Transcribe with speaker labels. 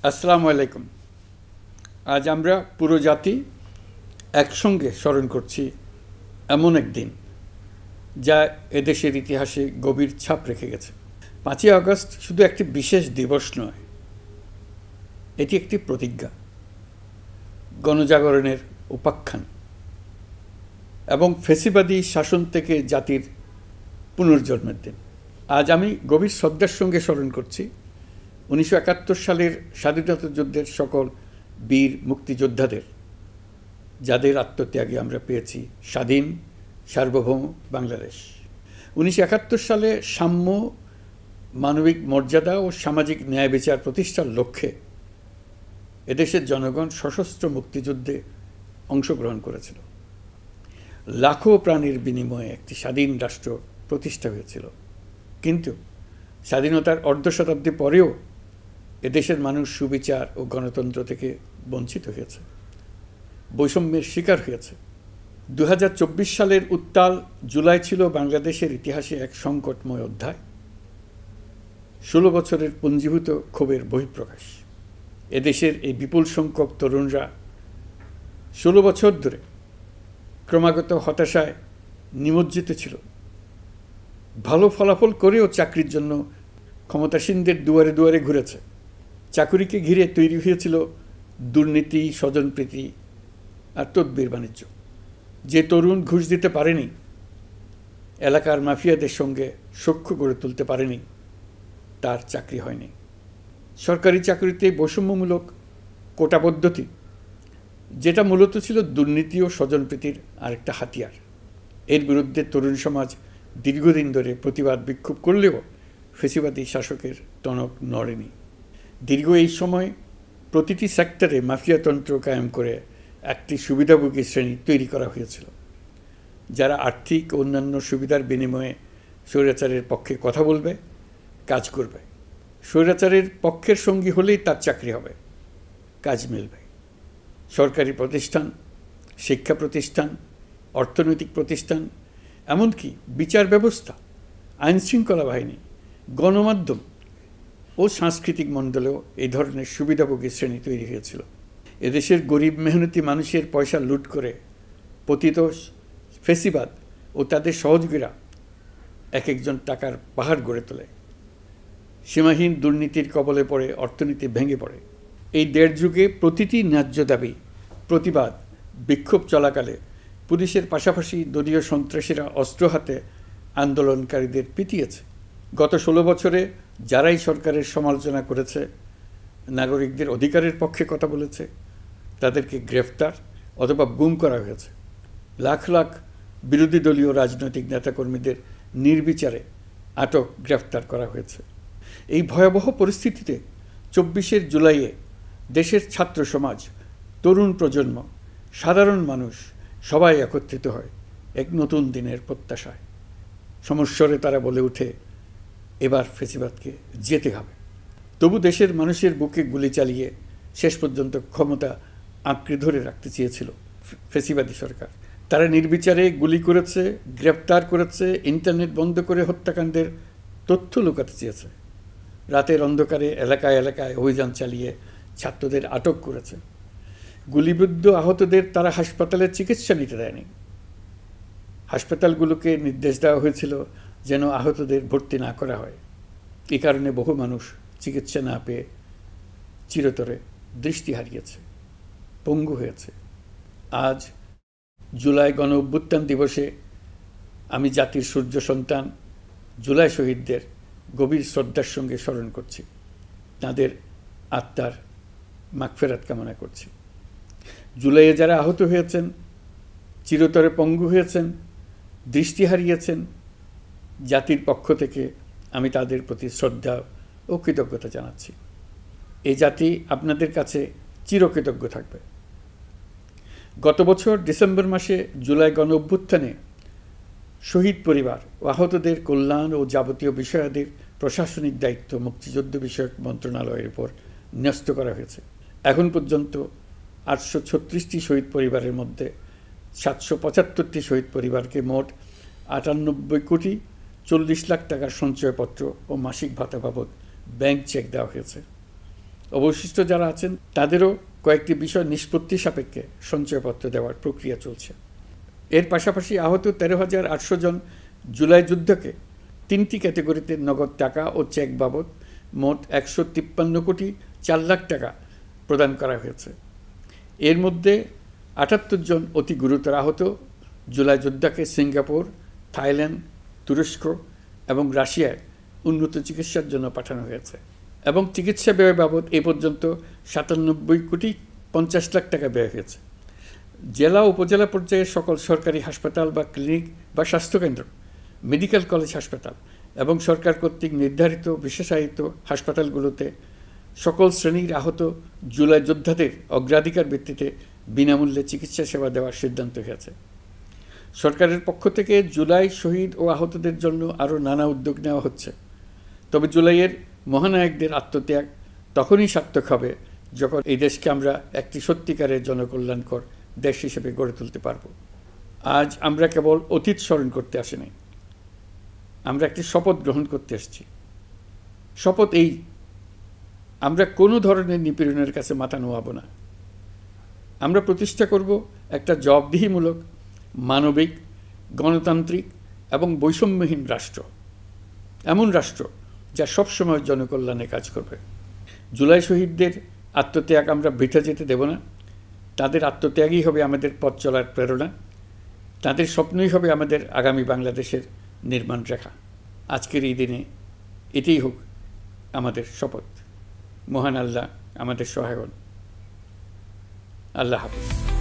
Speaker 1: আসসালামু আলাইকুম। আজ আমরা পুরো জাতি একসঙ্গে স্মরণ করছি এমন এক দিন যা এদেশের ইতিহাসে গভীর ছাপ রেখে গেছে। 5ই আগস্ট শুধু একটি বিশেষ দিবস নয়, এটি একটি প্রতিজ্ঞা, গণজাগরণের উপাখ্যান এবং ফ্যাসিবাদী শাসন থেকে জাতির পুনর্জন্মের দিন। আজ আমি গভীর শ্রদ্ধার সঙ্গে স্মরণ করছি 1971 সালের স্বাধীনতা যুদ্ধের সকল বীর মুক্তিযোদ্ধাদের, যাদের আত্মত্যাগে আমরা পেয়েছি স্বাধীন সার্বভৌম বাংলাদেশ। 1971 সালে সাম্য, মানবিক মর্যাদা ও সামাজিক ন্যায় বিচার প্রতিষ্ঠার লক্ষ্যে এদেশের জনগণ সশস্ত্র মুক্তিযুদ্ধে অংশগ্রহণ করেছিল। লাখো প্রাণীর বিনিময়ে একটি স্বাধীন রাষ্ট্র প্রতিষ্ঠা হয়েছিল। কিন্তু স্বাধীনতার অর্ধ শতাব্দী পরেও এদেশের মানুষ সুবিচার ও গণতন্ত্র থেকে বঞ্চিত হয়েছে, বৈষম্যের শিকার হয়েছে। 2024 সালের উত্তাল জুলাই ছিল বাংলাদেশের ইতিহাসে এক সংকটময় অধ্যায়, 16 বছরের পুঞ্জীভূত ক্ষোভের বহিঃপ্রকাশ। এদেশের এই বিপুল সংখ্যক তরুণরা 16 বছর ধরে ক্রমাগত হতাশায় নিমজ্জিত ছিল। ভালো ফলাফল করেও চাকরির জন্য ক্ষমতাসীনদের দুয়ারে দুয়ারে ঘুরেছে। চাকুরিকে ঘিরে তৈরি হয়েছিল দুর্নীতি, স্বজনপ্রীতি আর তদবির বাণিজ্য। যে তরুণ ঘুষ দিতে পারেনি, এলাকার মাফিয়াদের সঙ্গে সখ্য গড়ে তুলতে পারেনি, তার চাকরি হয়নি। সরকারি চাকরিতে বৈষম্যমূলক কোটা পদ্ধতি, যেটা মূলত ছিল দুর্নীতি ও স্বজনপ্রীতির আরেকটা হাতিয়ার, এর বিরুদ্ধে তরুণ সমাজ দীর্ঘদিন ধরে প্রতিবাদ বিক্ষোভ করলেও ফ্যাসিবাদী শাসকের টনক নড়েনি। দীর্ঘ এই সময় প্রতিটি সেক্টরে মাফিয়াতন্ত্র কায়েম করে একটি সুবিধাভোগী শ্রেণী তৈরি করা হয়েছিল, যারা আর্থিক ও অন্যান্য সুবিধার বিনিময়ে স্বৈরাচারের পক্ষে কথা বলবে, কাজ করবে। স্বৈরাচারের পক্ষের সঙ্গী হলেই তার চাকরি হবে, কাজ মিলবে। সরকারি প্রতিষ্ঠান, শিক্ষা প্রতিষ্ঠান, অর্থনৈতিক প্রতিষ্ঠান, এমনকি বিচার ব্যবস্থা, আইনশৃঙ্খলা বাহিনী, গণমাধ্যম ও সাংস্কৃতিক মণ্ডলেও এই ধরনের সুবিধাভোগী শ্রেণী তৈরি হয়েছিল। এদেশের গরিব মেহনতি মানুষের পয়সা লুট করে পতিত ফ্যাসিবাদ ও তাদের সহযোগীরা এক একজন টাকার পাহাড় গড়ে তোলে। সীমাহীন দুর্নীতির কবলে পড়ে অর্থনীতি ভেঙে পড়ে। এই দেড় যুগে প্রতিটি ন্যায্য দাবি, প্রতিবাদ, বিক্ষোভ চলাকালে পুলিশের পাশাপাশি দলীয় সন্ত্রাসীরা অস্ত্র হাতে আন্দোলনকারীদের পিটিয়েছে। গত 16 বছরে যারাই সরকারের সমালোচনা করেছে, নাগরিকদের অধিকারের পক্ষে কথা বলেছে, তাদেরকে গ্রেফতার অথবা গুম করা হয়েছে। লাখ লাখ বিরোধী দলীয় রাজনৈতিক নেতাকর্মীদের নির্বিচারে আটক, গ্রেফতার করা হয়েছে। এই ভয়াবহ পরিস্থিতিতে 24 জুলাইয়ে দেশের ছাত্র সমাজ, তরুণ প্রজন্ম, সাধারণ মানুষ সবাই একত্রিত হয় এক নতুন দিনের প্রত্যাশায়। সমস্বরে তারা বলে ওঠে, এবার ফ্যাসিবাদকে যেতে হবে। তবু দেশের মানুষের বুকে গুলি চালিয়ে শেষ পর্যন্ত ক্ষমতা আঁকড়ে ধরে রাখতে চেয়েছিল ফ্যাসিবাদী সরকার। তারা নির্বিচারে গুলি করেছে, গ্রেপ্তার করেছে, ইন্টারনেট বন্ধ করে হত্যাকাণ্ডের তথ্য লুকাতে চেয়েছে। রাতের অন্ধকারে এলাকায় এলাকায় অভিযান চালিয়ে ছাত্রদের আটক করেছে। গুলিবিদ্ধ আহতদের তারা হাসপাতালে চিকিৎসা নিতে দেয়নি। হাসপাতালগুলোকে নির্দেশ দেওয়া হয়েছিল যেন আহতদের ভর্তি না করা হয়। এই কারণে বহু মানুষ চিকিৎসা না পেয়ে চিরতরে দৃষ্টি হারিয়েছে, পঙ্গু হয়েছে। আজ জুলাই গণ অভ্যুত্থান দিবসে আমি জাতির সূর্য সন্তান জুলাই শহীদদের গভীর শ্রদ্ধার সঙ্গে স্মরণ করছি, তাঁদের আত্মার মাগফেরাত কামনা করছি। জুলাইয়ে যারা আহত হয়েছেন, চিরতরে পঙ্গু হয়েছেন, দৃষ্টি হারিয়েছেন, জাতির পক্ষ থেকে আমি তাদের প্রতি শ্রদ্ধা ও কৃতজ্ঞতা জানাচ্ছি। এই জাতি আপনাদের কাছে চিরকৃতজ্ঞ থাকবে। গত বছর ডিসেম্বর মাসে জুলাই গণ অভ্যুত্থানে শহীদ পরিবার ও আহতদের কল্যাণ ও যাবতীয় বিষয়াদির প্রশাসনিক দায়িত্ব মুক্তিযুদ্ধ বিষয়ক মন্ত্রণালয়ের উপর ন্যস্ত করা হয়েছে। এখন পর্যন্ত 836টি শহীদ পরিবারের মধ্যে 775টি শহীদ পরিবারকে মোট 98,40,00,000 টাকার সঞ্চয়পত্র ও মাসিক ভাতা বাবদ ব্যাংক চেক দেওয়া হয়েছে। অবশিষ্ট যারা আছেন তাদেরও কয়েকটি বিষয় নিষ্পত্তি সাপেক্ষে সঞ্চয়পত্র দেওয়ার প্রক্রিয়া চলছে। এর পাশাপাশি আহত 13,800 জন জুলাই যুদ্ধকে 3টি ক্যাটাগরিতে নগদ টাকা ও চেক বাবদ মোট 153 কোটি 4 লাখ টাকা প্রদান করা হয়েছে। এর মধ্যে 78 জন অতি গুরুতর আহত জুলাই যোদ্ধাকে সিঙ্গাপুর, থাইল্যান্ড, তুরস্ক এবং রাশিয়ায় উন্নত চিকিৎসার জন্য পাঠানো হয়েছে এবং চিকিৎসা ব্যয় বাবদ এ পর্যন্ত 97 কোটি 50 লাখ টাকা ব্যয় হয়েছে। জেলা উপজেলা পর্যায়ে সকল সরকারি হাসপাতাল বা ক্লিনিক বা স্বাস্থ্যকেন্দ্র, মেডিকেল কলেজ হাসপাতাল এবং সরকার কর্তৃক নির্ধারিত বিশেষায়িত হাসপাতালগুলোতে সকল শ্রেণীর আহত জুলাই যোদ্ধাদের অগ্রাধিকার ভিত্তিতে বিনামূল্যে চিকিৎসা সেবা দেওয়ার সিদ্ধান্ত হয়েছে। সরকারের পক্ষ থেকে জুলাই শহীদ ও আহতদের জন্য আরও নানা উদ্যোগ নেওয়া হচ্ছে। তবে জুলাইয়ের মহানায়কদের আত্মত্যাগ তখনই সার্থক হবে যখন এই দেশকে আমরা একটি সত্যিকারের জনকল্যাণকর দেশ হিসেবে গড়ে তুলতে পারব। আজ আমরা কেবল অতীত স্মরণ করতে আসিনি, আমরা একটি শপথ গ্রহণ করতে এসেছি। শপথ এই, আমরা কোনো ধরনের নিপীড়নের কাছে মাথা নোয়াব না। আমরা প্রতিষ্ঠা করব একটা জবাবদিহিমূলক, মানবিক, গণতান্ত্রিক এবং বৈষম্যহীন রাষ্ট্র, এমন রাষ্ট্র যা সবসময় জনকল্যাণে কাজ করবে। জুলাই শহীদদের আত্মত্যাগ আমরা বৃথা যেতে দেব না। তাদের আত্মত্যাগই হবে আমাদের পথ চলার প্রেরণা, তাদের স্বপ্নই হবে আমাদের আগামী বাংলাদেশের নির্মাণ রেখা। আজকের এই দিনে এটাই হোক আমাদের শপথ। মহান আল্লাহ আমাদের সহায় হন। আল্লাহ হাফেজ।